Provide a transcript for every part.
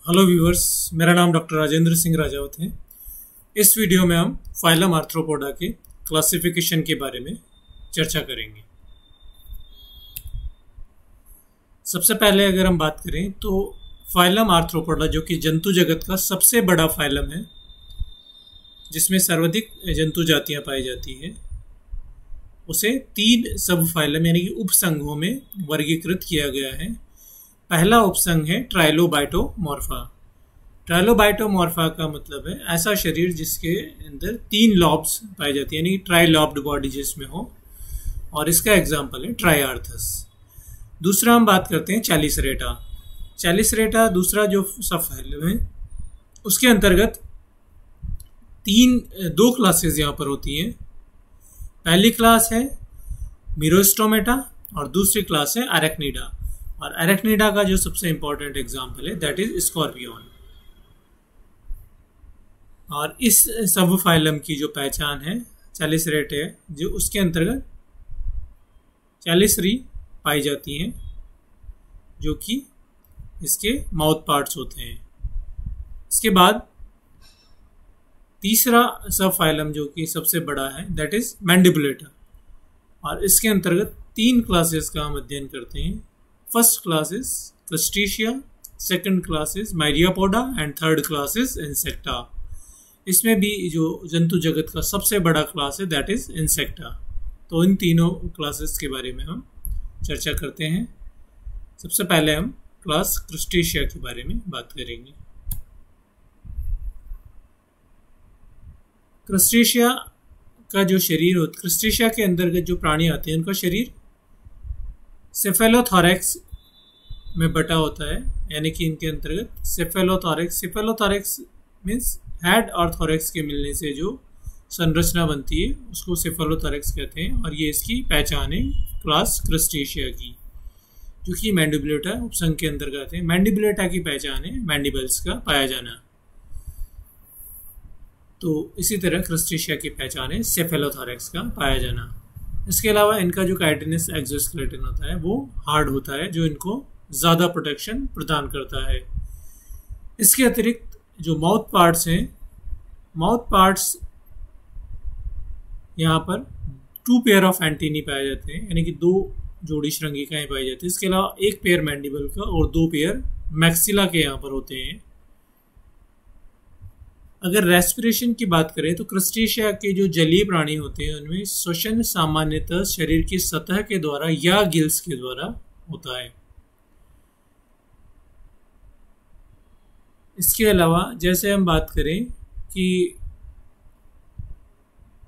Hello viewers, मेरा नाम doctor Rajendra Singh Rajawat है। इस वीडियो में हम फाइलम आर्थ्रोपोडा के क्लासिफिकेशन के बारे में चर्चा करेंगे। सबसे पहले अगर हम बात करें तो फाइलम आर्थ्रोपोडा जो कि जंतु जगत का सबसे बड़ा फाइलम है, जिसमें सर्वाधिक जंतु जातियां पाई जाती है, उसे 3 सब फाइलम यानी कि उपसंघों में वर्गीकृत किया गया है। पहला उपसंघ है ट्राइलोबाइटोमॉर्फा। ट्राइलोबाइटोमॉर्फा का मतलब है ऐसा शरीर जिसके अंदर 3 लॉब्स पाई जाती है, यानी ट्राइलॉब्ड बॉडी जिसमें हो, और इसका एग्जाम्पल है ट्राइआर्थस। दूसरा हम बात करते हैं चैलिसरेटा। चैलिसरेटा दूसरा जो सब फाइलम है, उसके अंतर्गत 2 क्लासेस यहाँ पर होती हैं। पहली क्लास है मीरोस्टोमेटा और दूसरी क्लास है अरेक्निडा। और अरेक्निडा का जो सबसे इंपॉर्टेंट एग्जाम्पल है दैट इज स्कॉर्पियन। और इस सब फाइलम की जो पहचान है चैलिसरेटा है, जो उसके अंतर्गत चैलिसरी पाई जाती हैं, जो कि इसके माउथ पार्ट्स होते हैं। इसके बाद तीसरा सब फाइलम जो कि सबसे बड़ा है दैट इज मैंडिबुलेटा। और इसके अंतर्गत 3 क्लासेस का हम अध्ययन करते हैं। First class is Crustacea, second class is Myriapoda and third class is Insecta. इसमें भी जो जंतु जगत का सबसे बड़ा क्लास है दैट इज इंसेक्टा। तो इन तीनों क्लासेस के बारे में हम चर्चा करते हैं। सबसे पहले हम क्लास क्रस्टेशिया के बारे में बात करेंगे। क्रस्टेशिया का जो शरीर होता है, क्रस्टेशिया के अंतर्गत जो प्राणी आते हैं उनका शरीर सेफेलोथोरैक्स में बटा होता है, यानी कि इनके अंतर्गत सेफेलोथोरैक्स मीन्स हेड और थोरैक्स के मिलने से जो संरचना बनती है उसको सेफेलोथोरैक्स कहते हैं। और ये इसकी पहचान है क्लास क्रस्टेशिया की, जो कि मैंडिबुलेटा उपसंघ के अंतर्गत है। मैंडिबुलेटा की पहचान है मैंडिबल्स का पाया जाना। तो इसी तरह क्रस्टेशिया की पहचान है सेफेलोथोरैक्स का पाया जाना। इसके अलावा इनका जो काइटिनस एक्सोस्केलेटन होता है वो हार्ड होता है, जो इनको ज़्यादा प्रोटेक्शन प्रदान करता है। इसके अतिरिक्त जो माउथ पार्ट्स हैं, माउथ पार्ट्स यहाँ पर 2 पेयर ऑफ एंटीनी पाए जाते हैं, यानी कि 2 जोड़ी श्रृंगिकाएं पाई जाती है। इसके अलावा 1 पेयर मैंडिबल का और 2 पेयर मैक्सिला के यहाँ पर होते हैं। अगर रेस्पिरेशन की बात करें तो क्रस्टेशिया के जो जलीय प्राणी होते हैं उनमें श्वसन सामान्यतः शरीर की सतह के द्वारा या गिल्स के द्वारा होता है। इसके अलावा जैसे हम बात करें कि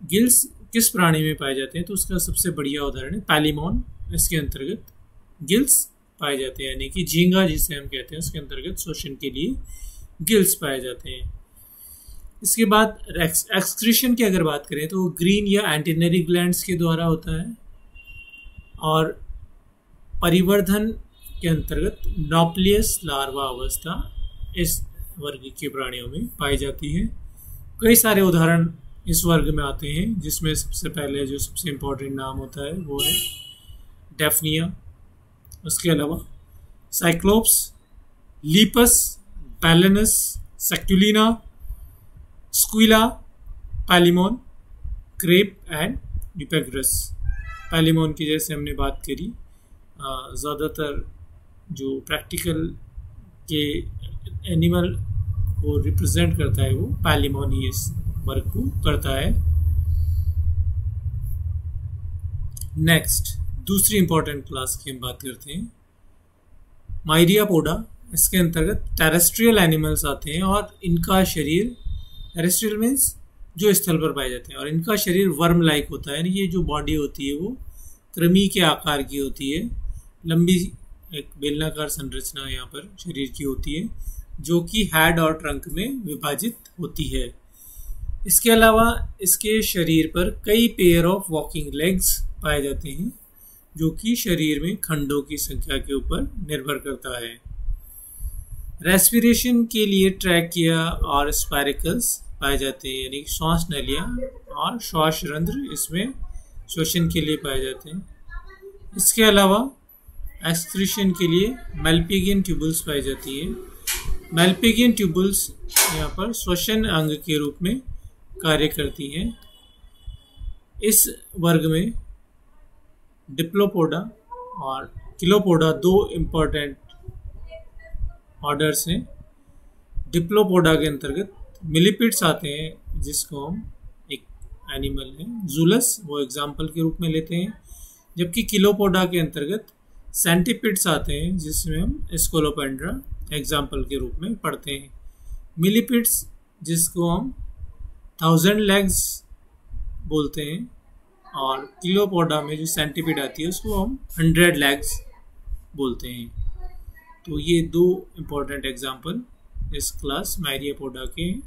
गिल्स किस प्राणी में पाए जाते हैं, तो उसका सबसे बढ़िया उदाहरण है पैलिमोन। इसके अंतर्गत गिल्स पाए जाते हैं, यानी कि झींगा जिसे हम कहते हैं, उसके अंतर्गत श्वसन के लिए गिल्स पाए जाते हैं। इसके बाद एक्सक्रीशन की अगर बात करें तो वो ग्रीन या एंटीनरी ग्लैंड्स के द्वारा होता है। और परिवर्धन के अंतर्गत नॉप्लियस लार्वा अवस्था इस वर्ग के प्राणियों में पाई जाती है। कई सारे उदाहरण इस वर्ग में आते हैं, जिसमें सबसे पहले जो सबसे इम्पोर्टेंट नाम होता है वो है डेफनिया। उसके अलावा साइक्लोप्स, लीपस, बैलेनस, सेक्टुलिना, स्क्विला, पैलिमोन, क्रेप एंड डिपेग्रस। पैलिमोन की जैसे हमने बात करी, ज़्यादातर जो प्रैक्टिकल के एनिमल को रिप्रेजेंट करता है वो पैलिमोन ही इस वर्ग को करता है। नेक्स्ट दूसरी इंपॉर्टेंट क्लास की हम बात करते हैं माइरियापोडा। इसके अंतर्गत टेरेस्ट्रियल एनिमल्स आते हैं और इनका शरीर, टेरेस्ट्रियल मीन्स जो स्थल पर पाए जाते हैं, और इनका शरीर वर्म लाइक होता है, यानी ये जो बॉडी होती है वो कृमि के आकार की होती है। लंबी एक बेलनाकार संरचना यहाँ पर शरीर की होती है, जो कि हेड और ट्रंक में विभाजित होती है। इसके अलावा इसके शरीर पर कई पेयर ऑफ वॉकिंग लेग्स पाए जाते हैं, जो कि शरीर में खंडों की संख्या के ऊपर निर्भर करता है। रेस्पिरेशन के लिए ट्रैकिया और स्पाइरिकल्स पाए जाते हैं, यानी श्वास नलियाँ और श्वास रंध्र इसमें श्वसन के लिए पाए जाते हैं। इसके अलावा एक्सक्रीशन के लिए मेल्पिगियन ट्यूबल्स पाई जाती है। मैल्पिगियन ट्यूबल्स यहाँ पर श्वसन अंग के रूप में कार्य करती हैं। इस वर्ग में डिप्लोपोडा और किलोपोडा दो इम्पोर्टेंट ऑर्डर्स हैं। डिप्लोपोडा के अंतर्गत मिलिपिड्स आते हैं, जिसको हम एक एनिमल है जूलस, वो एग्जाम्पल के रूप में लेते हैं, जबकि किलोपोडा के अंतर्गत सेंटिपिड्स आते हैं, जिसमें हम स्कोलोपेंड्रा एग्जाम्पल के रूप में पढ़ते हैं। मिलिपिड्स जिसको हम 1000 लेग्स बोलते हैं, और किलोपोडा में जो सेंटिपिड आती है उसको हम 100 लेग्स बोलते हैं। तो ये दो इम्पोर्टेंट एग्जाम्पल इस क्लास मायरियापोडा के हैं,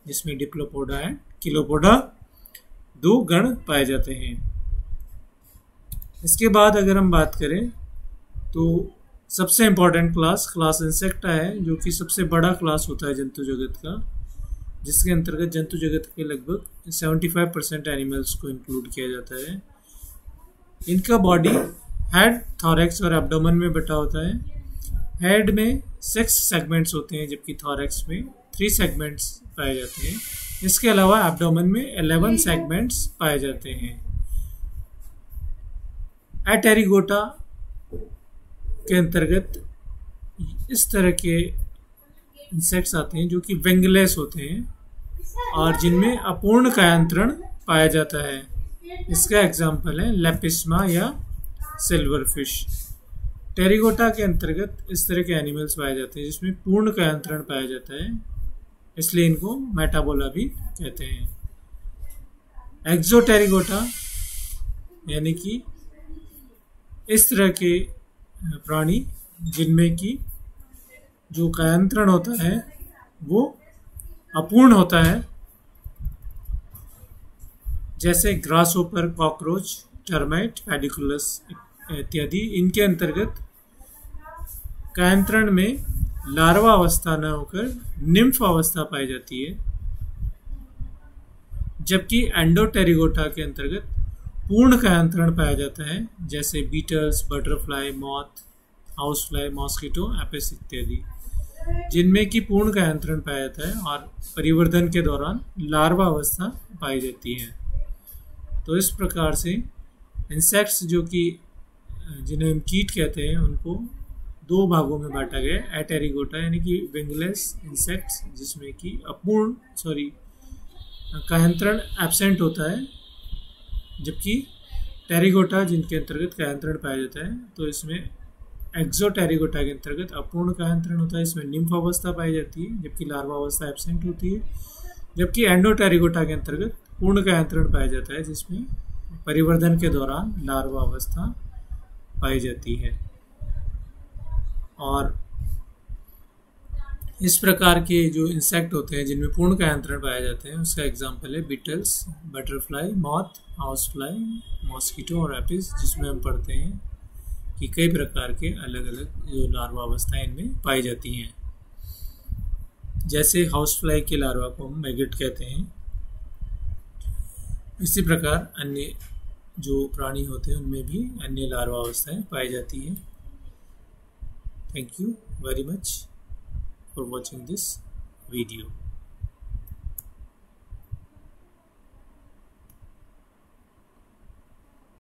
जिसमें डिप्लोपोडा एंड किलोपोडा दो गण पाए जाते हैं। इसके बाद अगर हम बात करें तो सबसे इम्पोर्टेंट क्लास इंसेक्टा है, जो कि सबसे बड़ा क्लास होता है जंतु जगत का, जिसके अंतर्गत जंतु जगत के लगभग 75% एनिमल्स को इंक्लूड किया जाता है। इनका बॉडी हेड, थॉरैक्स और एब्डोमेन में बटा होता है। हेड में 6 सेगमेंट्स होते हैं, जबकि थॉरैक्स में 3 सेगमेंट्स पाए जाते हैं। इसके अलावा एब्डोमेन में 11 सेगमेंट्स पाए जाते हैं। एटेरिगोटा के अंतर्गत इस तरह के इंसेक्ट्स आते हैं जो कि विंगलेस होते हैं और जिनमें अपूर्ण कायांतरण पाया जाता है। इसका एग्जाम्पल है लेपिस्मा या सिल्वरफिश। टेरिगोटा के अंतर्गत इस तरह के एनिमल्स पाए जाते हैं जिसमें पूर्ण कायांतरण पाया जाता है, इसलिए इनको मेटाबोला भी कहते हैं। एक्सोटेरिगोटा यानी कि इस तरह के प्राणी जिनमें कि जो कायांतरण होता है वो अपूर्ण होता है, जैसे ग्रासहोपर, कॉकरोच, टर्माइट, पेडिकुलस इत्यादि। इनके अंतर्गत कायांतरण में लार्वा अवस्था न होकर निम्फ अवस्था पाई जाती है, जबकि एंडोटेरिगोटा के अंतर्गत पूर्ण कायांतरण पाया जाता है, जैसे beetles, butterfly, moth, house fly, mosquito, Apis इत्यादि, जिनमें कि पूर्ण कायांतरण पाया जाता है और परिवर्धन के दौरान लार्वा अवस्था पाई जाती है। तो इस प्रकार से इंसेक्ट्स जो कि जिन्हें हम कीट कहते हैं उनको दो भागों में बांटा गया है। एटेरिगोटा यानी कि विंगलेस इंसेक्ट्स जिसमें कि कायांतरण एब्सेंट होता है, जबकि टेरिगोटा जिनके अंतर्गत कायांतरण पाया जाता है। तो इसमें एक्सोटेरिगोटा के अंतर्गत अपूर्ण कायांतरण होता है, इसमें निम्फ अवस्था पाई जाती है, जबकि लार्वा अवस्था एब्सेंट होती है। जबकि एंडोटेरिगोटा के अंतर्गत पूर्ण कायांतरण पाया जाता है, जिसमें परिवर्धन के दौरान लार्वा अवस्था पाई जाती है। और इस प्रकार के जो इंसेक्ट होते हैं जिनमें पूर्ण कायांतरण पाए जाते हैं, उसका एग्जाम्पल है beetles, butterfly, moth, house fly, mosquito और एपिस, जिसमें हम पढ़ते हैं कि कई प्रकार के अलग अलग जो लार्वा अवस्थाएं इनमें पाई जाती हैं। जैसे हाउस फ्लाई के लार्वा को हम मैगेट कहते हैं, इसी प्रकार अन्य जो प्राणी होते हैं उनमें भी अन्य लार्वा अवस्थाएं पाई जाती हैं। Thank you very much for watching this video.